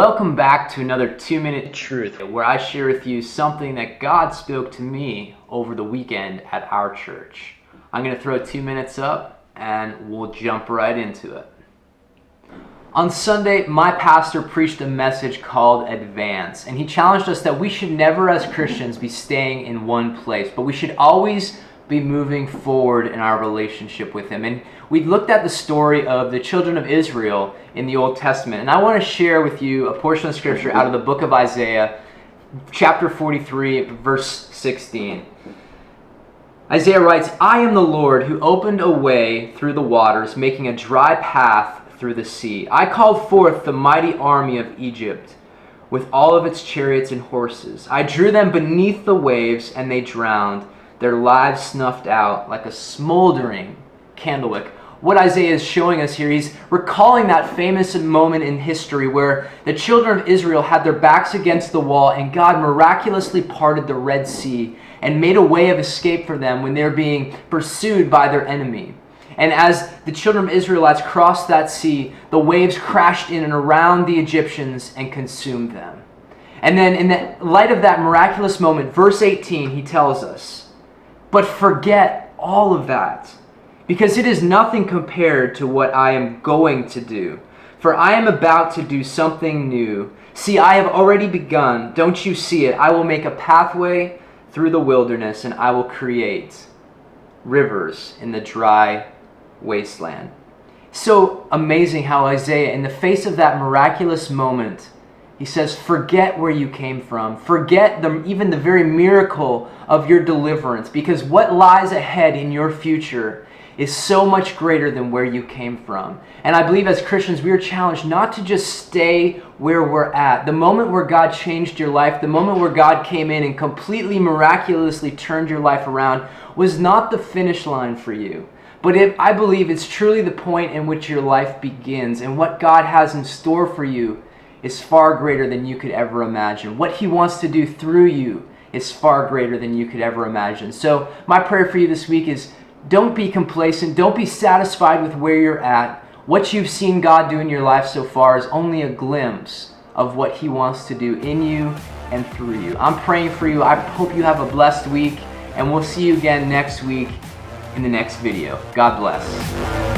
Welcome back to another 2-Minute Truth, where I share with you something that God spoke to me over the weekend at our church. I'm going to throw 2 minutes up and we'll jump right into it. On Sunday, my pastor preached a message called Advance, and he challenged us that we should never as Christians be staying in one place, but we should always be moving forward in our relationship with him. And we looked at the story of the children of Israel in the Old Testament, and I want to share with you a portion of scripture out of the book of Isaiah, chapter 43, verse 16. Isaiah writes, "I am the Lord who opened a way through the waters, making a dry path through the sea. I called forth the mighty army of Egypt with all of its chariots and horses. I drew them beneath the waves, and they drowned, their lives snuffed out like a smoldering candlewick." What Isaiah is showing us here, he's recalling that famous moment in history where the children of Israel had their backs against the wall and God miraculously parted the Red Sea and made a way of escape for them when they were being pursued by their enemy. And as the children of Israelites crossed that sea, the waves crashed in and around the Egyptians and consumed them. And then in the light of that miraculous moment, verse 18, he tells us, "But forget all of that, because it is nothing compared to what I am going to do. For I am about to do something new. See, I have already begun. Don't you see it? I will make a pathway through the wilderness, and I will create rivers in the dry wasteland." So amazing how Isaiah, in the face of that miraculous moment, he says, forget where you came from. Forget even the very miracle of your deliverance, because what lies ahead in your future is so much greater than where you came from. And I believe as Christians, we are challenged not to just stay where we're at. The moment where God changed your life, the moment where God came in and completely miraculously turned your life around, was not the finish line for you. But I believe it's truly the point in which your life begins, and what God has in store for you is far greater than you could ever imagine. What he wants to do through you is far greater than you could ever imagine. So my prayer for you this week is, don't be complacent. Don't be satisfied with where you're at. What you've seen God do in your life so far is only a glimpse of what he wants to do in you and through you. I'm praying for you. I hope you have a blessed week, and we'll see you again next week in the next video. God bless.